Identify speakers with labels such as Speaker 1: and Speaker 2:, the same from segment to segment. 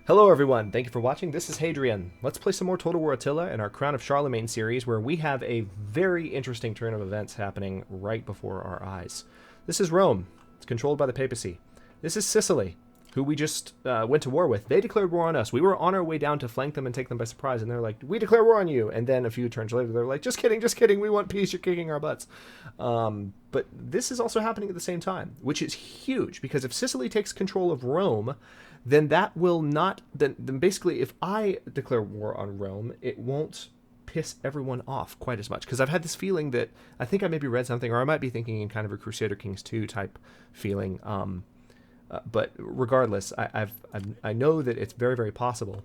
Speaker 1: Hello everyone, thank you for watching. This is Hadrian. Let's play some more Total War Attila in our Crown of Charlemagne series where we have a very interesting turn of events happening right before our eyes. This is Rome. It's controlled by the papacy. This is Sicily, who we just went to war with. They declared war on us. We were on our way down to flank them and take them by surprise, and they're like, we declare war on you. And then a few turns later, they're like, just kidding, we want peace, you're kicking our butts. But this is also happening at the same time, which is huge, because if Sicily takes control of Rome, then that will not, then basically if I declare war on Rome, it won't piss everyone off quite as much. Because I've had this feeling that, I think I maybe read something, or I might be thinking in kind of a Crusader Kings 2 type feeling, but regardless, I know that it's very, very possible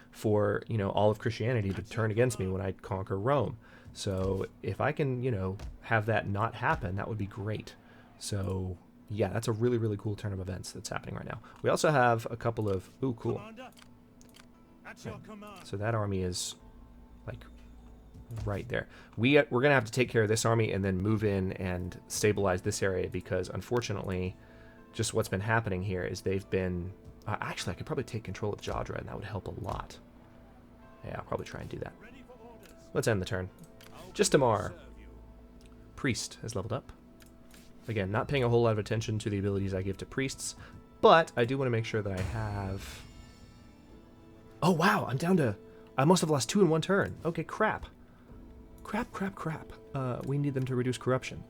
Speaker 1: for, all of Christianity to turn against me when I conquer Rome. So if I can, have that not happen, that would be great. So yeah, that's a really, really cool turn of events that's happening right now. We also have a couple of, ooh, cool. Right. So that army is like right there. We're gonna have to take care of this army and then move in and stabilize this area, because unfortunately, just what's been happening here is they've been... actually, I could probably take control of Jadra, and that would help a lot. Yeah, I'll probably try and do that. Let's end the turn. Justamar. Priest has leveled up. Again, not paying a whole lot of attention to the abilities I give to priests, but I do want to make sure that I have... Oh, wow, I'm down to... I must have lost 2 in 1 turn. Okay, crap. Crap. We need them to reduce corruption.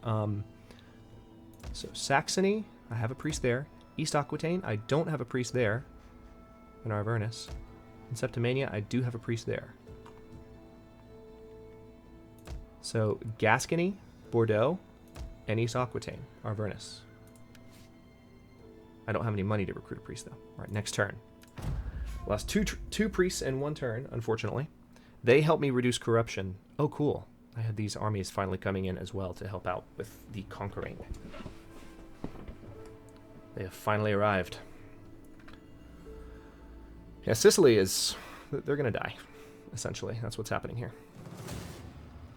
Speaker 1: So, Saxony... I have a priest there. East Aquitaine, I don't have a priest there. In Arvernus. In Septimania, I do have a priest there. So, Gascony, Bordeaux, and East Aquitaine, Arvernus. I don't have any money to recruit a priest, though. All right, next turn. Lost two priests in 1 turn, unfortunately. They help me reduce corruption. Oh, cool. I had these armies finally coming in as well to help out with the conquering. They have finally arrived. Yeah, Sicily is... They're going to die, essentially. That's what's happening here.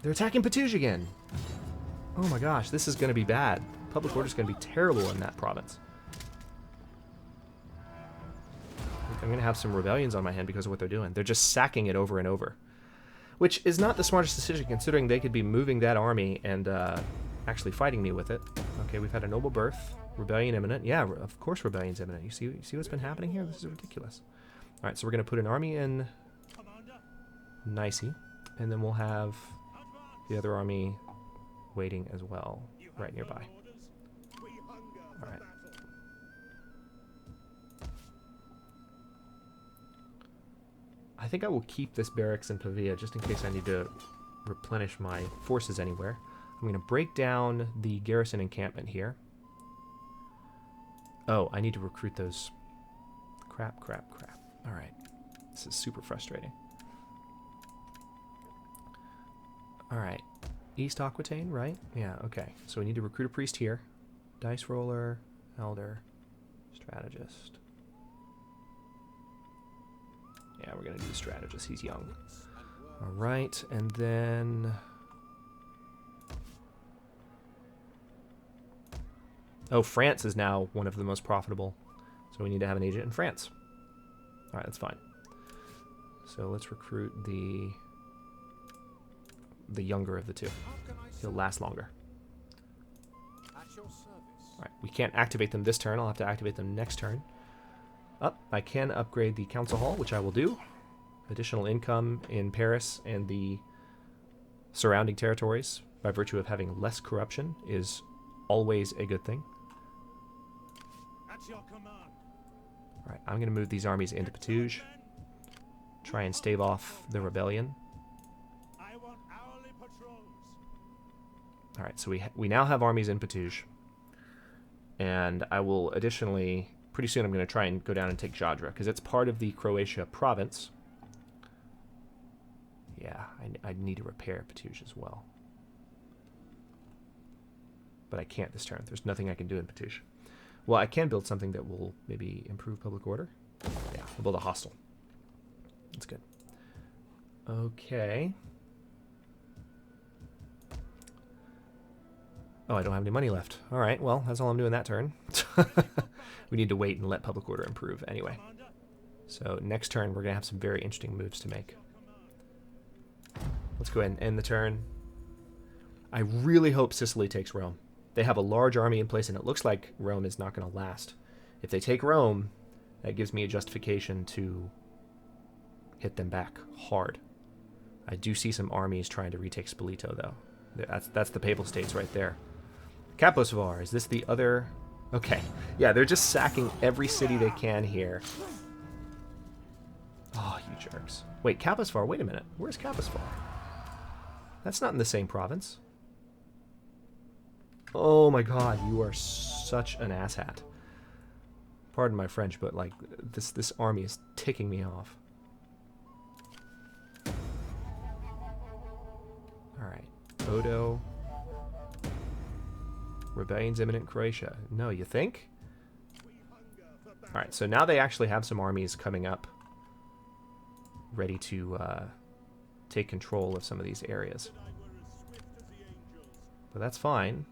Speaker 1: They're attacking Petouge again. Oh my gosh, this is going to be bad. Public order is going to be terrible in that province. I'm going to have some rebellions on my hand because of what they're doing. They're just sacking it over and over. Which is not the smartest decision, considering they could be moving that army and actually fighting me with it. Okay, we've had a noble birth. Rebellion imminent. Yeah, of course rebellion's imminent. You see what's been happening here? This is ridiculous. Alright, so we're going to put an army in Nicey, and then we'll have the other army waiting as well, right nearby. Alright. I think I will keep this barracks in Pavia just in case I need to replenish my forces anywhere. I'm going to break down the garrison encampment here. Oh, I need to recruit those. Crap. Alright. This is super frustrating. Alright. East Aquitaine, right? Yeah, okay. So we need to recruit a priest here. Dice roller, elder, strategist. Yeah, we're going to do the strategist. He's young. Alright, and then... Oh, France is now one of the most profitable. So we need to have an agent in France. Alright, that's fine. So let's recruit the younger of the two. He'll last longer. Alright, we can't activate them this turn. I'll have to activate them next turn. I can upgrade the council hall, which I will do. Additional income in Paris and the surrounding territories by virtue of having less corruption is always a good thing. Alright, I'm going to move these armies into Petouge. Try and stave off the rebellion. Alright, so we now have armies in Petouge. And I will additionally... Pretty soon I'm going to try and go down and take Jadra, because it's part of the Croatia province. Yeah, I need to repair Petouge as well. But I can't this turn. There's nothing I can do in Petouge. Well, I can build something that will maybe improve public order. Yeah, we'll build a hostel. That's good. Okay. Oh, I don't have any money left. All right, well, that's all I'm doing that turn. We need to wait and let public order improve anyway. So next turn, we're going to have some very interesting moves to make. Let's go ahead and end the turn. I really hope Sicily takes Rome. They have a large army in place, and it looks like Rome is not going to last. If they take Rome, that gives me a justification to hit them back hard. I do see some armies trying to retake Spoleto, though. That's the Papal States right there. Kaposvar, is this the other... Okay. Yeah, they're just sacking every city they can here. Oh, you jerks. Wait, Kaposvar, wait a minute. Where's Kaposvar? That's not in the same province. Oh my god, you are such an asshat. Pardon my French, but like this army is ticking me off. Alright. Odo. Rebellion's imminent in Croatia. No, you think? Alright, so now they actually have some armies coming up ready to take control of some of these areas. But that's fine,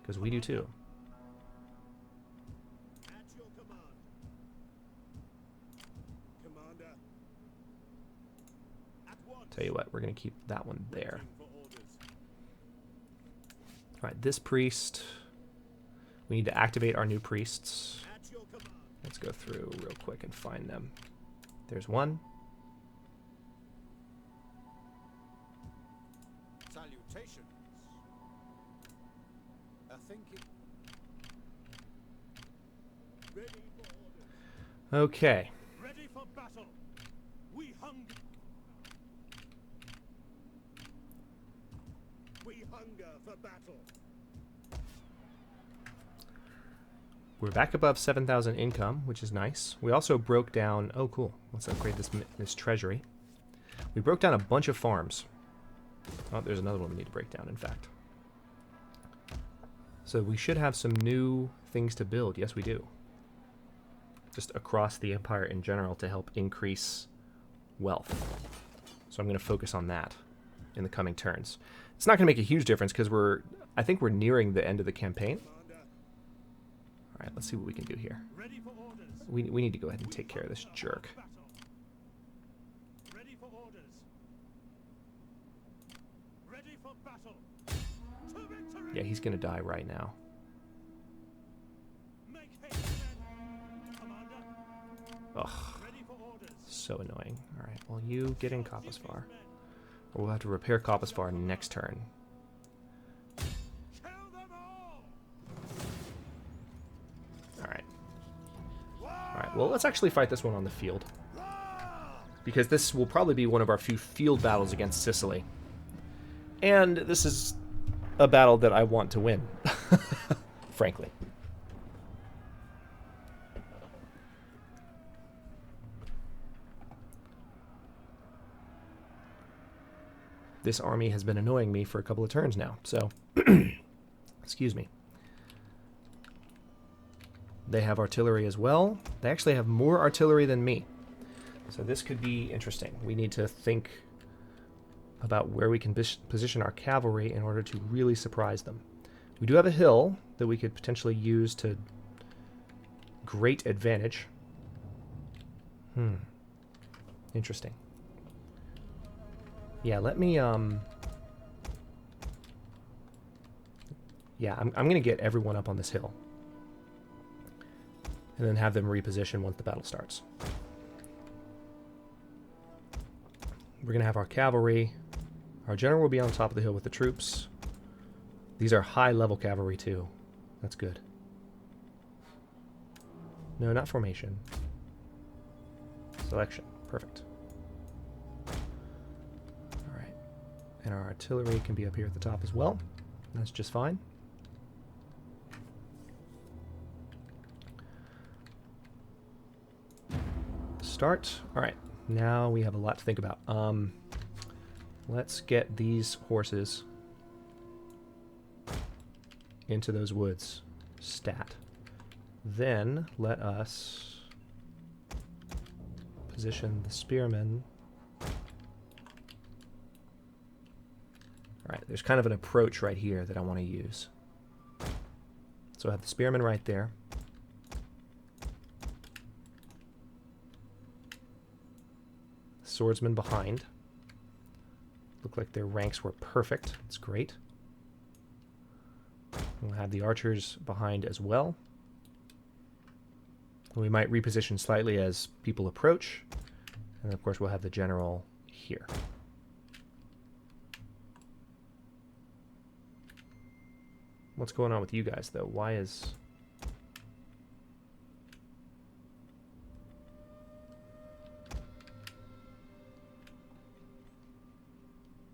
Speaker 1: because we do too. Tell you what, we're going to keep that one there. Alright, this priest. We need to activate our new priests. Let's go through real quick and find them. There's one.
Speaker 2: Salutations.
Speaker 1: Okay.
Speaker 2: Ready for battle. We hunger. We hunger for battle.
Speaker 1: We're back above 7,000 income, which is nice. We also broke down... Oh, cool. Let's upgrade this treasury. We broke down a bunch of farms. Oh, there's another one we need to break down, in fact. So we should have some new things to build. Yes, we do. Just across the empire in general to help increase wealth. So I'm going to focus on that in the coming turns. It's not going to make a huge difference because I think we're nearing the end of the campaign. All right, let's see what we can do here. We need to go ahead and take care of this jerk.
Speaker 2: Ready for orders. Ready for battle.
Speaker 1: Yeah, he's going to die right now.
Speaker 2: Make haste, men. Commander.
Speaker 1: Ugh.
Speaker 2: Ready for orders.
Speaker 1: So annoying. All right, well, you get in Kaposvar. Or we'll have to repair Kaposvar next turn.
Speaker 2: Kill them all.
Speaker 1: Alright, well, let's actually fight this one on the field. Because this will probably be one of our few field battles against Sicily. And this is a battle that I want to win. Frankly. This army has been annoying me for a couple of turns now, so... Excuse me. They have artillery as well. They actually have more artillery than me. So this could be interesting. We need to think about where we can position our cavalry in order to really surprise them. We do have a hill that we could potentially use to great advantage. Interesting. Yeah, let me, yeah, I'm going to get everyone up on this hill. And then have them reposition once the battle starts. We're going to have our cavalry. Our general will be on top of the hill with the troops. These are high-level cavalry, too. That's good. No, not formation. Selection. Perfect. Alright. And our artillery can be up here at the top as well. That's just fine. Start. Alright. Now we have a lot to think about. Let's get these horses into those woods. Stat. Then let us position the spearmen. Alright, there's kind of an approach right here that I want to use. So I have the spearmen right there. swordsmen behind. Look like their ranks were perfect. It's great. We'll have the archers behind as well. We might reposition slightly as people approach. And of course we'll have the general here. What's going on with you guys though? Why is...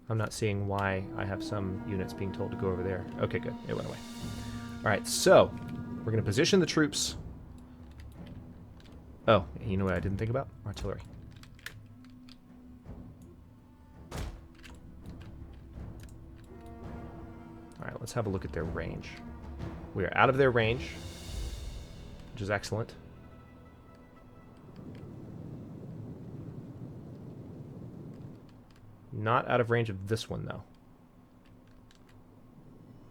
Speaker 1: I'm not seeing why I have some units being told to go over there. Okay, good. It went away. Alright, so we're going to position the troops. Oh, you know what I didn't think about? Artillery. Alright, let's have a look at their range. We are out of their range, which is excellent. Not out of range of this one, though.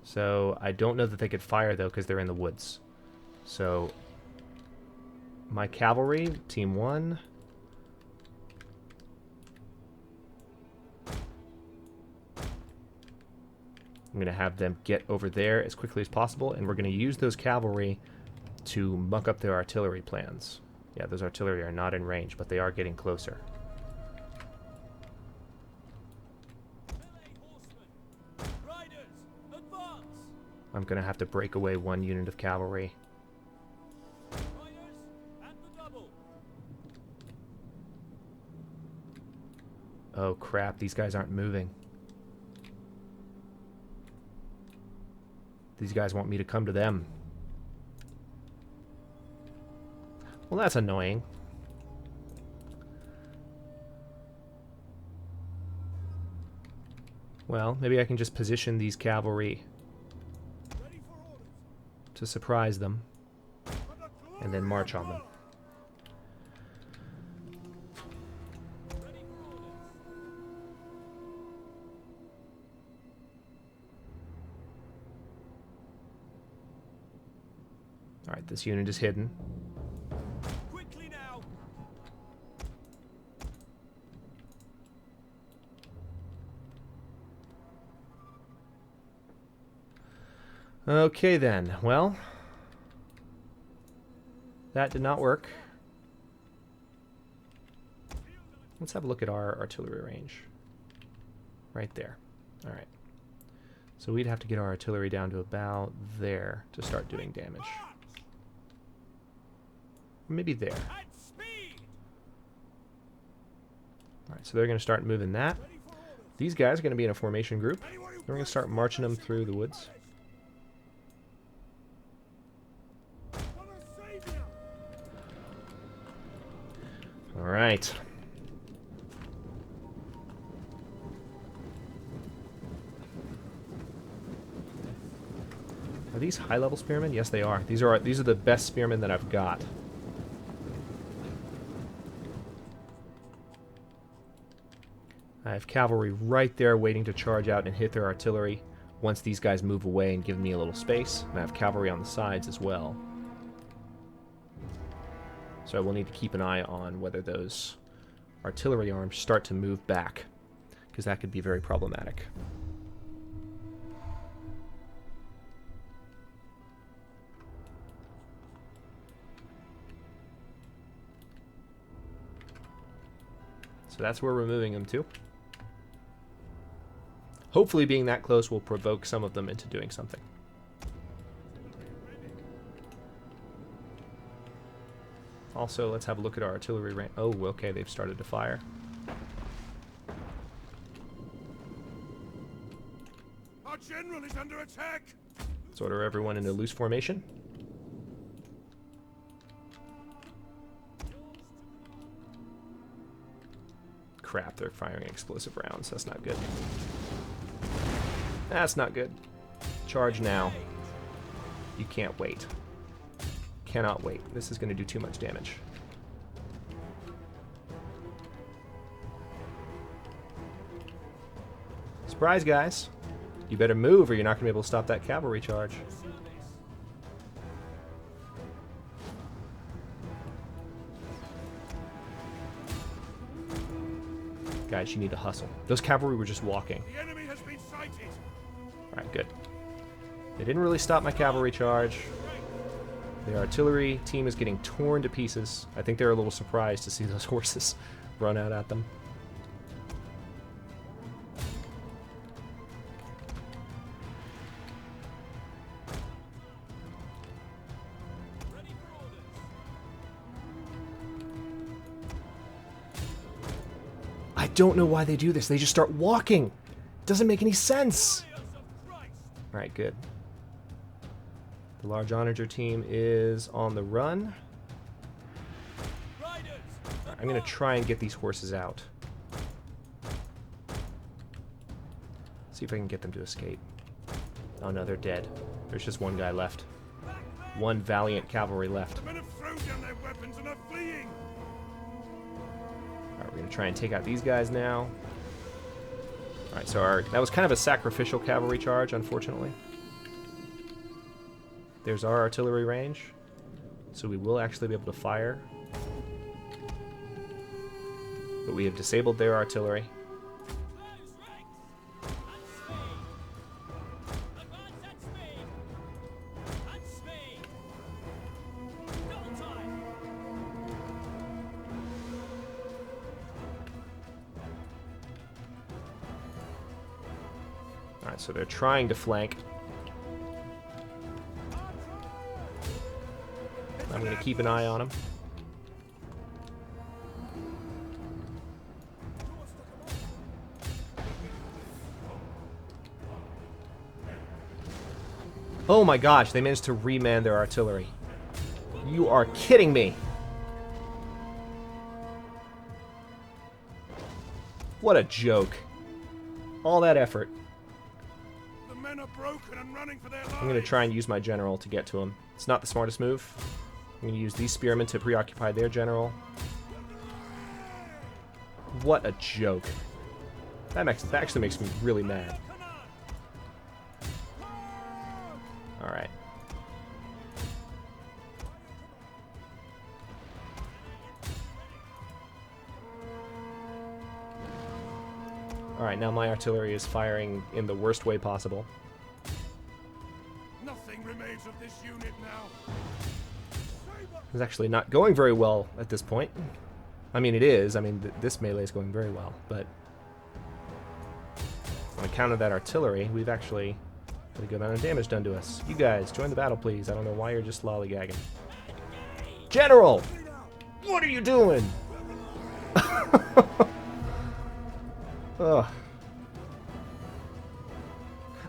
Speaker 1: So, I don't know that they could fire, though, because they're in the woods. So, my cavalry, team 1. I'm going to have them get over there as quickly as possible, and we're going to use those cavalry to muck up their artillery plans. Yeah, those artillery are not in range, but they are getting closer. I'm going to have to break away one unit of cavalry. Oh crap, these guys aren't moving. These guys want me to come to them. Well, that's annoying. Well, maybe I can just position these cavalry to surprise them, and then march on them. Alright, this unit is hidden.
Speaker 2: Quickly now.
Speaker 1: Okay then, well, that did not work. Let's have a look at our artillery range. Right there. Alright. So we'd have to get our artillery down to about there to start doing damage. Or maybe there. Alright, so they're going to start moving that. These guys are going to be in a formation group. Then we're going to start marching them through the woods. Alright. Are these high-level spearmen? Yes, they are. These are the best spearmen that I've got. I have cavalry right there waiting to charge out and hit their artillery once these guys move away and give me a little space. And I have cavalry on the sides as well. So I will need to keep an eye on whether those artillery arms start to move back, because that could be very problematic. So that's where we're moving them to. Hopefully being that close will provoke some of them into doing something. Also, let's have a look at our artillery range. Oh, okay, they've started to fire.
Speaker 2: Our general is under attack.
Speaker 1: Let's order everyone into loose formation. Crap, they're firing explosive rounds. That's not good. That's not good. Charge now. You can't wait. Cannot wait. This is going to do too much damage. Surprise, guys. You better move or you're not going to be able to stop that cavalry charge. Guys, you need to hustle. Those cavalry were just walking.
Speaker 2: The enemy has been sighted.
Speaker 1: Alright, good. They didn't really stop my cavalry charge. The artillery team is getting torn to pieces. I think they're a little surprised to see those horses run out at them. I don't know why they do this. They just start walking. Doesn't make any sense. Alright, good. The large onager team is on the run. Right, I'm going to try and get these horses out. See if I can get them to escape. Oh no, they're dead. There's just one guy left. One valiant cavalry left.
Speaker 2: The men have thrown down their weapons and are fleeing.
Speaker 1: Alright, we're going to try and take out these guys now. Alright, so that was kind of a sacrificial cavalry charge, unfortunately. There's our artillery range, so we will actually be able to fire. But we have disabled their artillery. Alright, so they're trying to flank. I'm going to keep an eye on them. Oh my gosh, they managed to reman their artillery. You are kidding me. What a joke. All that effort.
Speaker 2: The men are broken and running for their lives.
Speaker 1: I'm going to try and use my general to get to him. It's not the smartest move. I'm going to use these spearmen to preoccupy their general. What a joke. That actually makes me really mad. Alright. Alright, now my artillery is firing in the worst way possible.
Speaker 2: Nothing remains of this unit now.
Speaker 1: It's actually not going very well at this point. I mean, it is. I mean, this melee is going very well, but on account of that artillery, we've actually had a good amount of damage done to us. You guys, join the battle, please. I don't know why you're just lollygagging. General! What are you doing? Ugh.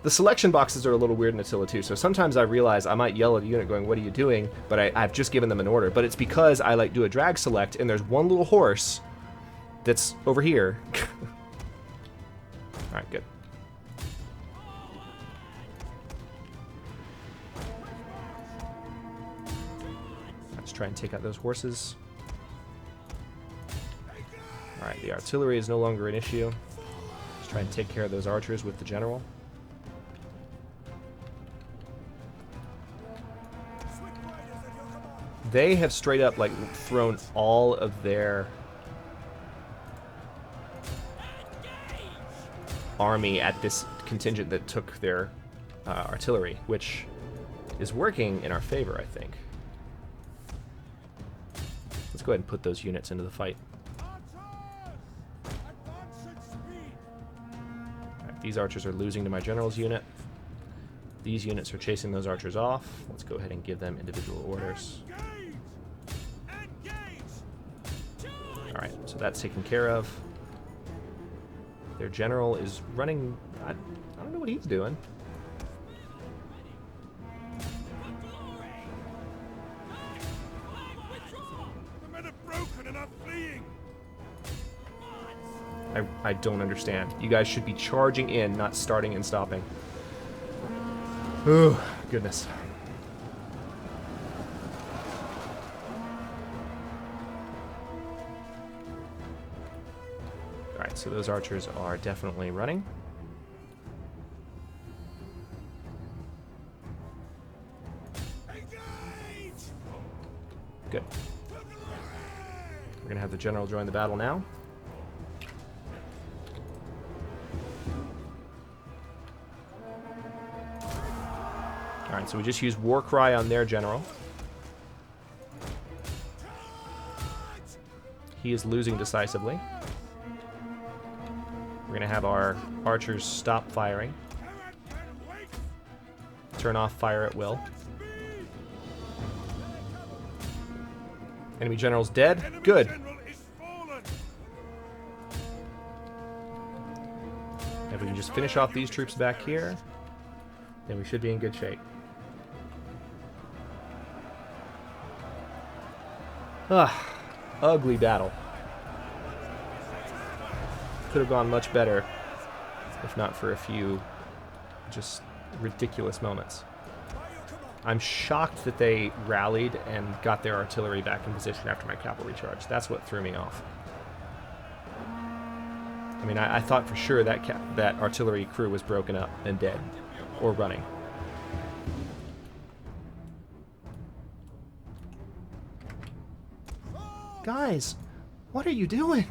Speaker 1: The selection boxes are a little weird in Attila too, so sometimes I realize I might yell at a unit going, what are you doing? But I've just given them an order. But it's because I do a drag select, and there's one little horse that's over here. Alright, good. Let's try and take out those horses. Alright, the artillery is no longer an issue. Let's try and take care of those archers with the general. They have straight up, thrown all of their army at this contingent that took their artillery, which is working in our favor, I think. Let's go ahead and put those units into the fight. Right, these archers are losing to my general's unit. These units are chasing those archers off. Let's go ahead and give them individual orders. Alright, so that's taken care of. Their general is running... I don't know what he's doing.
Speaker 2: The men are broken and are fleeing.
Speaker 1: I don't understand. You guys should be charging in, not starting and stopping. Oh, goodness. Alright, so those archers are definitely running. Good. We're going to have the general join the battle now. Alright, so we just use War Cry on their general. He is losing decisively. We're going to have our archers stop firing. Turn off fire at will. Enemy general's dead. Good. If we can just finish off these troops back here, then we should be in good shape. Ugly battle. Could have gone much better if not for a few just ridiculous moments. I'm shocked that they rallied and got their artillery back in position after my cavalry charge. That's what threw me off. I mean, I thought for sure that that artillery crew was broken up and dead, or running. Guys, what are you doing?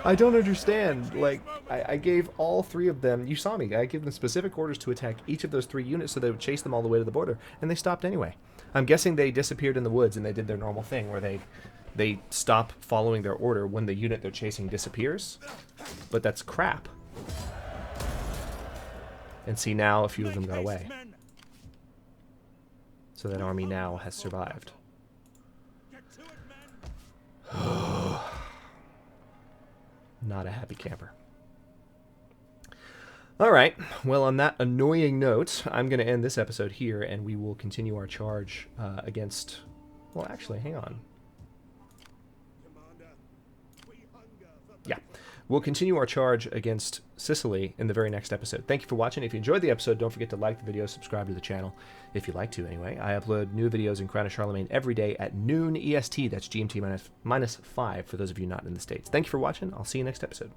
Speaker 1: I don't understand. Like, I gave all three of them, you saw me, I gave them specific orders to attack each of those 3 units so they would chase them all the way to the border, and they stopped anyway. I'm guessing they disappeared in the woods and they did their normal thing where they stop following their order when the unit they're chasing disappears. But that's crap. And see, now a few of them got away. So that army now has survived. Not a happy camper. Alright, well, on that annoying note, I'm going to end this episode here, and we will continue our charge against... Well, actually, hang on. Yeah, we'll continue our charge against Sicily in the very next episode. Thank you for watching. If you enjoyed the episode, don't forget to like the video, subscribe to the channel, if you like to anyway. I upload new videos in Crown of Charlemagne every day at noon EST. That's GMT minus 5 for those of you not in the States. Thank you for watching. I'll see you next episode.